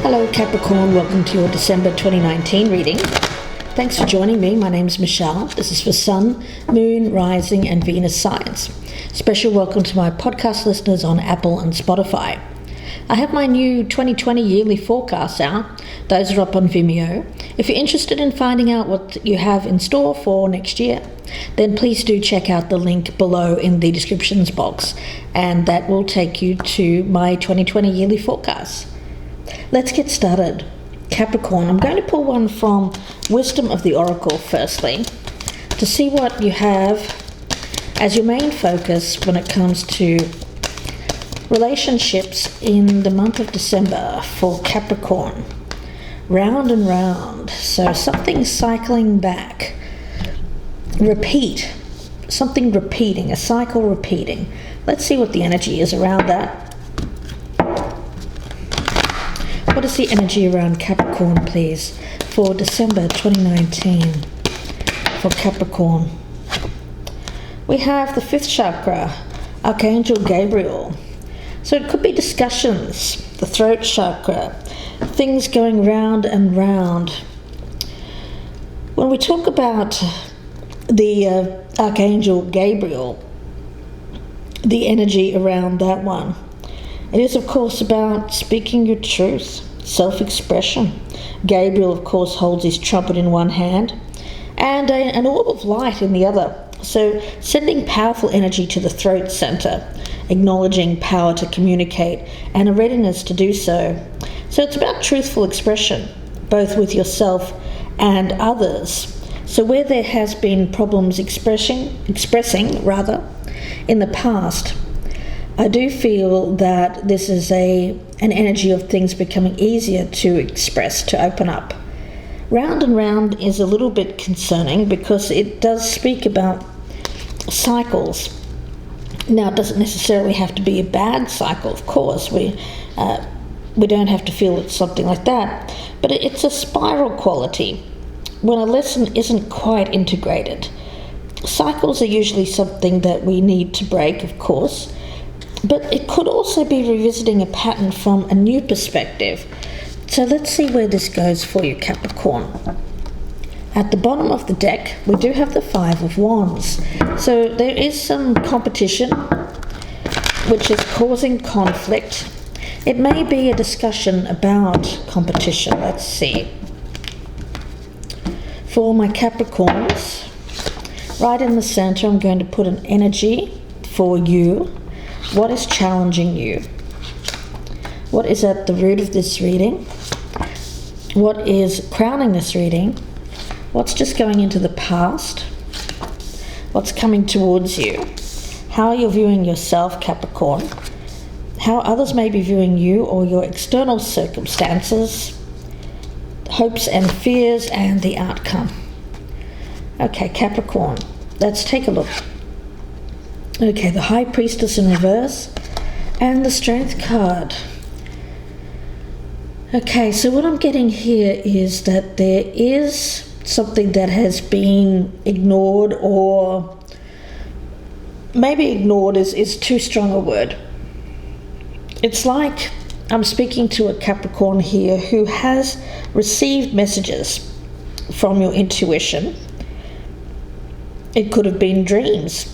Hello Capricorn, welcome to your December 2019 reading. Thanks for joining me. My name's Michelle. This is for Sun, Moon, Rising and Venus signs. Special welcome to my podcast listeners on Apple and Spotify. I have my new 2020 yearly forecasts out. Those are up on Vimeo. If you're interested in finding out what you have in store for next year, then please do check out the link below in the descriptions box, and that will take you to my 2020 yearly forecasts. Let's get started. Capricorn, I'm going to pull one from Wisdom of the Oracle firstly to see what you have as your main focus when it comes to relationships in the month of December for Capricorn. Round and round, so something cycling back. Repeat, something repeating, a cycle repeating. Let's see what the energy is around that. What is the energy around Capricorn, please, for December 2019 for Capricorn? We have the 5th chakra, Archangel Gabriel. So it could be discussions, the throat chakra, things going round and round. When we talk about the Archangel Gabriel, the energy around that one, it is of course about speaking your truth, self-expression. Gabriel of course holds his trumpet in one hand and an orb of light in the other. So sending powerful energy to the throat center, acknowledging power to communicate and a readiness to do so. So it's about truthful expression, both with yourself and others. So where there has been problems expressing in the past, I do feel that this is an energy of things becoming easier to express, to open up. Round and round is a little bit concerning because it does speak about cycles. Now, it doesn't necessarily have to be a bad cycle, of course. We don't have to feel it's something like that. But it's a spiral quality when a lesson isn't quite integrated. Cycles are usually something that we need to break, of course. But it could also be revisiting a pattern from a new perspective. So let's see where this goes for you, Capricorn. At the bottom of the deck, we do have the 5 of Wands. So there is some competition, which is causing conflict. It may be a discussion about competition. Let's see. For my Capricorns, right in the center, I'm going to put an energy for you. What is challenging you? What is at the root of this reading? What is crowning this reading? What's just going into the past? What's coming towards you? How are you viewing yourself, Capricorn? How others may be viewing you or your external circumstances, hopes and fears, and the outcome. Okay, Capricorn, let's take a look. Okay, the High Priestess in reverse and the Strength card. Okay, so what I'm getting here is that there is something that has been ignored, or maybe ignored is too strong a word. It's like I'm speaking to a Capricorn here who has received messages from your intuition. It could have been dreams.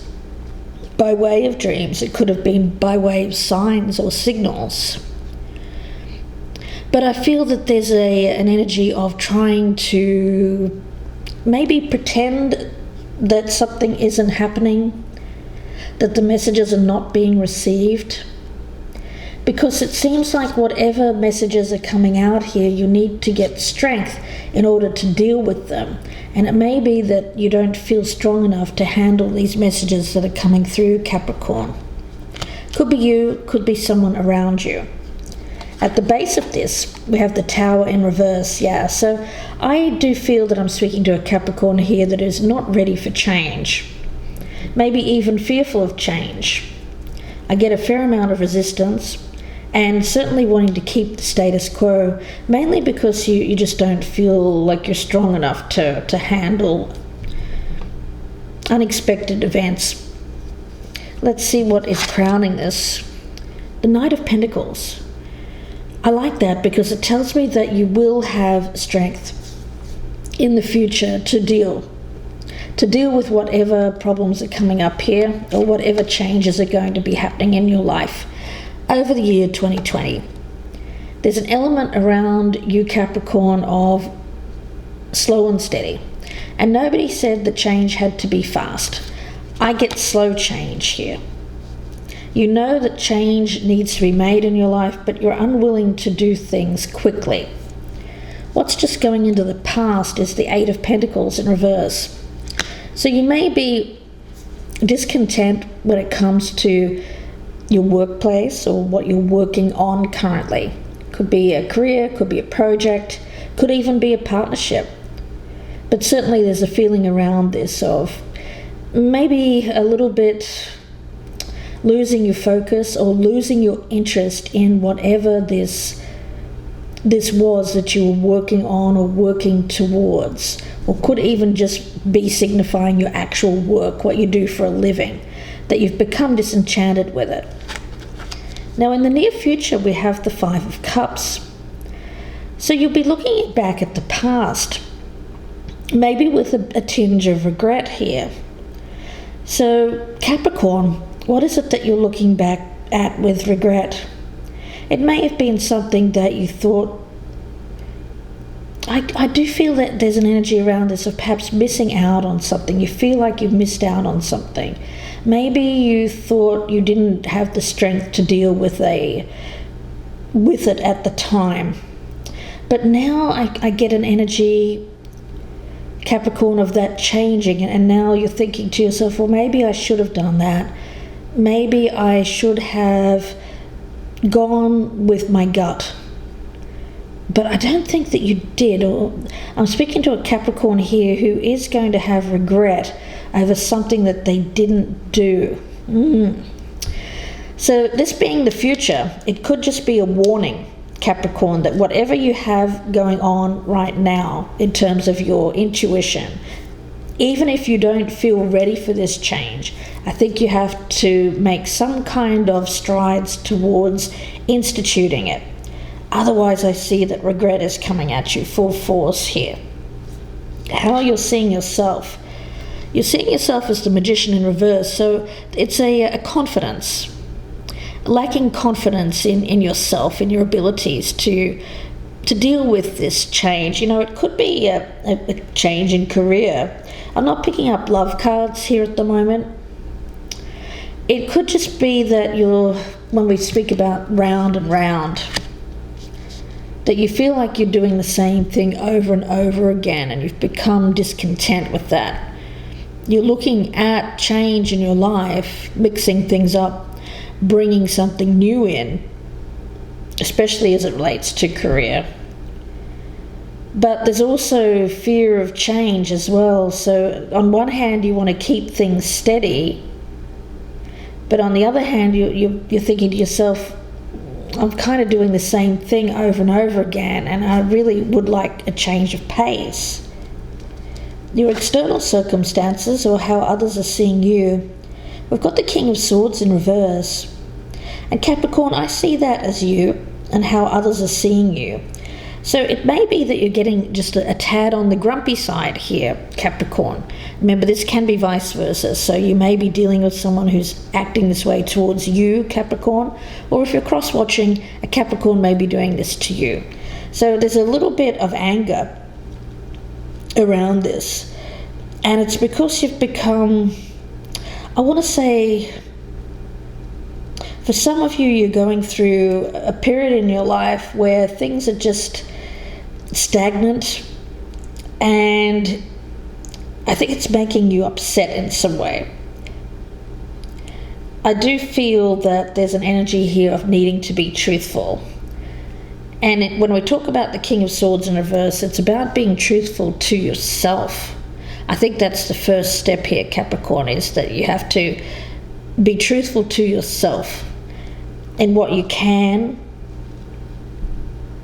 By way of dreams, it could have been by way of signs or signals. But I feel that there's an energy of trying to maybe pretend that something isn't happening, that the messages are not being received. Because it seems like whatever messages are coming out here, you need to get strength in order to deal with them. And it may be that you don't feel strong enough to handle these messages that are coming through, Capricorn. Could be you, could be someone around you. At the base of this, we have the Tower in reverse, yeah. So I do feel that I'm speaking to a Capricorn here that is not ready for change. Maybe even fearful of change. I get a fair amount of resistance and certainly wanting to keep the status quo, mainly because you just don't feel like you're strong enough to handle unexpected events. Let's see what is crowning this. The Knight of Pentacles. I like that because it tells me that you will have strength in the future to deal with whatever problems are coming up here or whatever changes are going to be happening in your life over the year 2020. There's an element around you, Capricorn, of slow and steady. And nobody said the change had to be fast. I get slow change here. You know that change needs to be made in your life, but you're unwilling to do things quickly. What's just going into the past is the Eight of Pentacles in reverse. So you may be discontent when it comes to your workplace or what you're working on currently. Could be a career, could be a project, could even be a partnership. But certainly there's a feeling around this of maybe a little bit losing your focus or losing your interest in whatever this was that you were working on or working towards, or could even just be signifying your actual work, what you do for a living, that you've become disenchanted with it. Now in the near future we have the Five of Cups. So you'll be looking back at the past, maybe with a tinge of regret here. So Capricorn, what is it that you're looking back at with regret? It may have been something that you thought, I do feel that there's an energy around this of perhaps missing out on something. You feel like you've missed out on something. Maybe you thought you didn't have the strength to deal with it at the time. But now I get an energy, Capricorn, of that changing, and now you're thinking to yourself, well, maybe I should have done that. Maybe I should have gone with my gut. But I don't think that you did. Or I'm speaking to a Capricorn here who is going to have regret over something that they didn't do. So this being the future, it could just be a warning, Capricorn, that whatever you have going on right now in terms of your intuition, even if you don't feel ready for this change, I think you have to make some kind of strides towards instituting it. Otherwise, I see that regret is coming at you full force here. How you're seeing yourself. You're seeing yourself as the Magician in reverse, so it's a confidence. Lacking confidence in yourself, in your abilities to deal with this change. You know, it could be a change in career. I'm not picking up love cards here at the moment. It could just be that when we speak about round and round, that you feel like you're doing the same thing over and over again, and you've become discontent with that. You're looking at change in your life, mixing things up, bringing something new in, especially as it relates to career. But there's also fear of change as well. So on one hand, you want to keep things steady, but on the other hand, you're thinking to yourself, I'm kind of doing the same thing over and over again, and I really would like a change of pace. Your external circumstances, or how others are seeing you. We've got the King of Swords in reverse. And Capricorn, I see that as you and how others are seeing you. So it may be that you're getting just a tad on the grumpy side here, Capricorn. Remember, this can be vice versa. So you may be dealing with someone who's acting this way towards you, Capricorn. Or if you're cross-watching, a Capricorn may be doing this to you. So there's a little bit of anger around this. And it's because you've become, I want to say, for some of you, you're going through a period in your life where things are just stagnant, and I think it's making you upset in some way. I do feel that there's an energy here of needing to be truthful. And when we talk about the King of Swords in reverse, it's about being truthful to yourself. I think that's the first step here, Capricorn, is that you have to be truthful to yourself in what you can,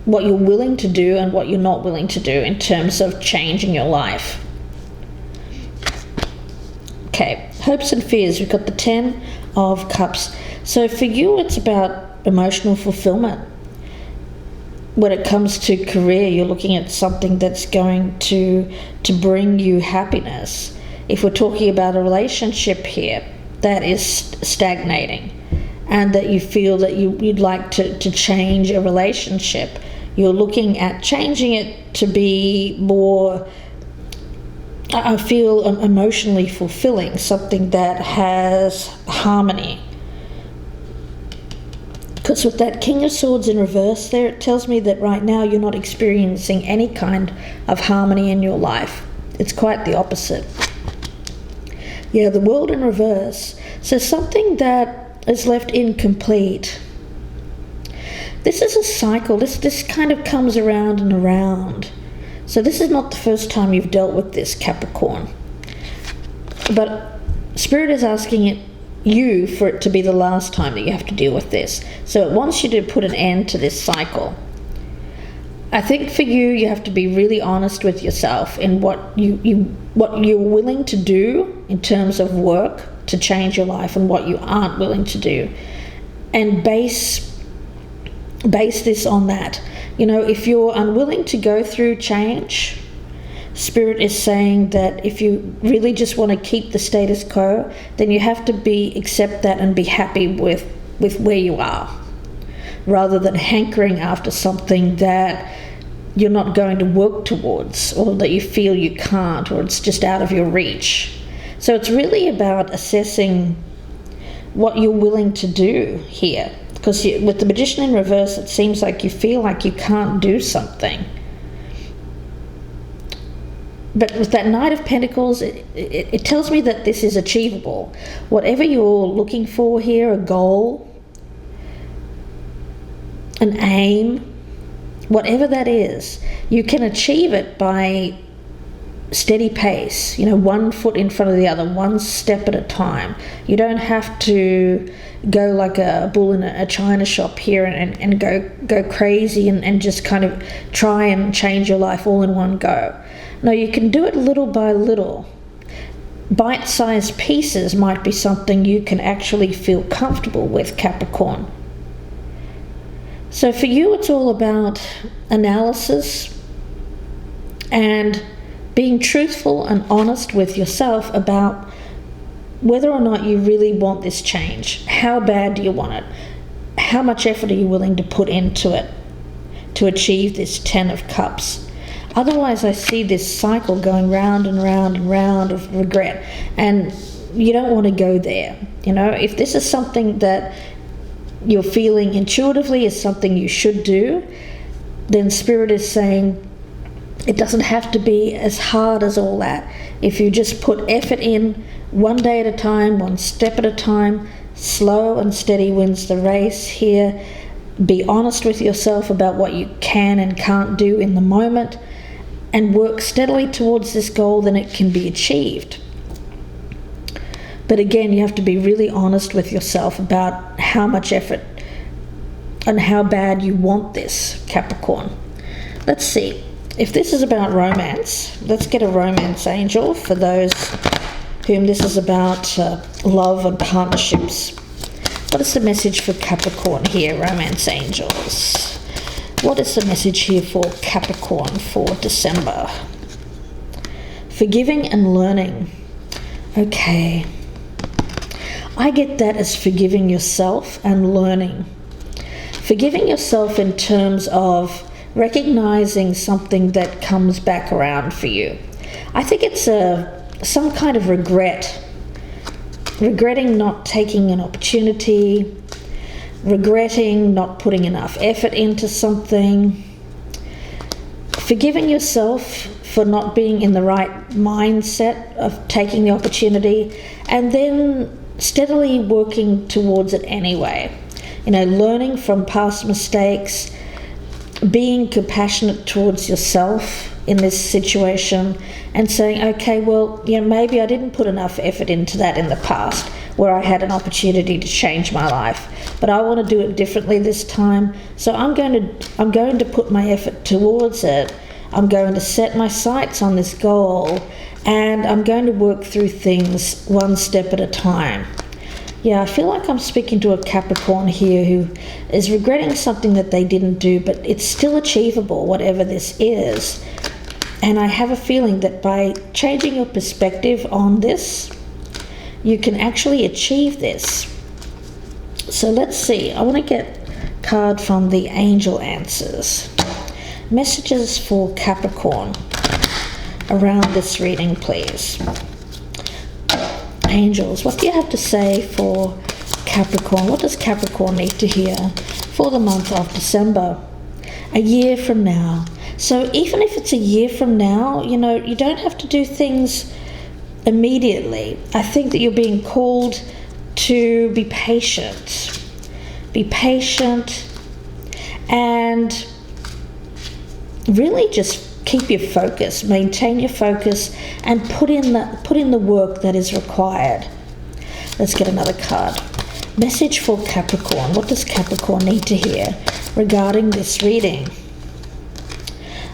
what you're willing to do, and what you're not willing to do in terms of changing your life. Okay, hopes and fears. We've got the 10 of Cups. So for you, it's about emotional fulfillment. when it comes to career, you're looking at something that's going to bring you happiness. If we're talking about a relationship here that is stagnating, and that you feel that you'd like to change a relationship, you're looking at changing it to be more, I feel, emotionally fulfilling, something that has harmony. Because with that King of Swords in reverse there, it tells me that right now you're not experiencing any kind of harmony in your life. It's quite the opposite. Yeah, the World in reverse. So something that is left incomplete. This is a cycle. This kind of comes around and around. So this is not the first time you've dealt with this, Capricorn. But Spirit is asking you for it to be the last time that you have to deal with this. So it wants you to put an end to this cycle. I think for you have to be really honest with yourself in what you're willing to do in terms of work to change your life, and what you aren't willing to do, and base this on that. If you're unwilling to go through change, Spirit is saying that if you really just want to keep the status quo, then you have to accept that and be happy with where you are, rather than hankering after something that you're not going to work towards, or that you feel you can't, or it's just out of your reach. So it's really about assessing what you're willing to do here. Because with the Magician in reverse, it seems like you feel like you can't do something. But with that Knight of Pentacles, it tells me that this is achievable. Whatever you're looking for here, a goal, an aim, whatever that is, you can achieve it by steady pace, one foot in front of the other, one step at a time. You don't have to go like a bull in a china shop here and go crazy and just kind of try and change your life all in one go. No, you can do it little by little. Bite-sized pieces might be something you can actually feel comfortable with, Capricorn. So for you, it's all about analysis and being truthful and honest with yourself about whether or not you really want this change. How bad do you want it? How much effort are you willing to put into it to achieve this 10 of Cups? Otherwise, I see this cycle going round and round and round of regret, and you don't want to go there. If this is something that you're feeling intuitively is something you should do, then Spirit is saying it doesn't have to be as hard as all that. If you just put effort in, one day at a time, one step at a time, slow and steady wins the race here. Be honest with yourself about what you can and can't do in the moment, and work steadily towards this goal, then it can be achieved. But again, you have to be really honest with yourself about how much effort and how bad you want this, Capricorn. Let's see. If this is about romance, let's get a romance angel for those whom this is about love and partnerships. What is the message for Capricorn here, romance angels? What is the message here for Capricorn for December? Forgiving and learning. Okay. I get that as forgiving yourself and learning. Forgiving yourself in terms of recognizing something that comes back around for you. I think it's some kind of regretting not taking an opportunity, regretting not putting enough effort into something, forgiving yourself for not being in the right mindset of taking the opportunity, and then steadily working towards it anyway. Learning from past mistakes, being compassionate towards yourself in this situation, and saying, okay, well, maybe I didn't put enough effort into that in the past where I had an opportunity to change my life, but I want to do it differently this time. So I'm going to put my effort towards it. I'm going to set my sights on this goal, and I'm going to work through things one step at a time. Yeah, I feel like I'm speaking to a Capricorn here who is regretting something that they didn't do, but it's still achievable, whatever this is. And I have a feeling that by changing your perspective on this, you can actually achieve this. So let's see. I want to get a card from the angel answers. Messages for Capricorn around this reading, please. Angels, what do you have to say for Capricorn? What does Capricorn need to hear for the month of December? A year from now. So even if it's a year from now, you know, you don't have to do things immediately. I think that you're being called to be patient. Be patient and really just keep your focus, maintain your focus, and put in the work that is required. Let's get another card. Message for Capricorn. What does Capricorn need to hear regarding this reading?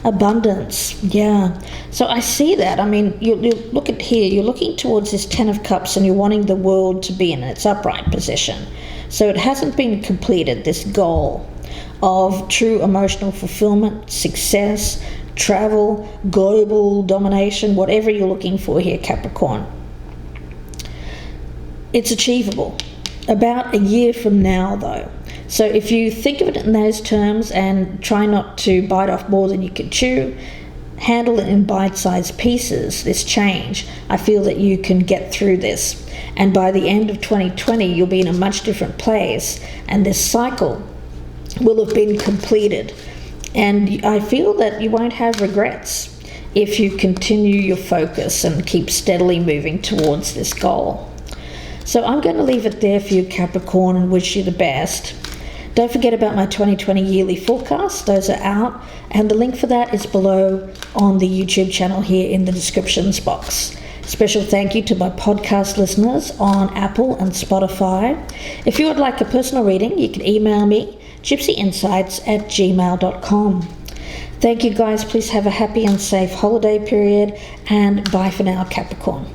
Abundance. Yeah. So I see that. I mean, you look at here. You're looking towards this Ten of Cups and you're wanting the world to be in its upright position. So it hasn't been completed, this goal of true emotional fulfillment, success, travel, global domination, whatever you're looking for here, Capricorn. It's achievable. About a year from now, though. So if you think of it in those terms and try not to bite off more than you can chew, handle it in bite-sized pieces, this change, I feel that you can get through this. And by the end of 2020, you'll be in a much different place, and this cycle will have been completed. And I feel that you won't have regrets if you continue your focus and keep steadily moving towards this goal. So I'm going to leave it there for you, Capricorn, and wish you the best. Don't forget about my 2020 yearly forecast. Those are out, and the link for that is below on the YouTube channel here in the descriptions box. Special thank you to my podcast listeners on Apple and Spotify. If you would like a personal reading, you can email me, gypsyinsights@gmail.com. Thank you guys. Please have a happy and safe holiday period, and bye for now, Capricorn.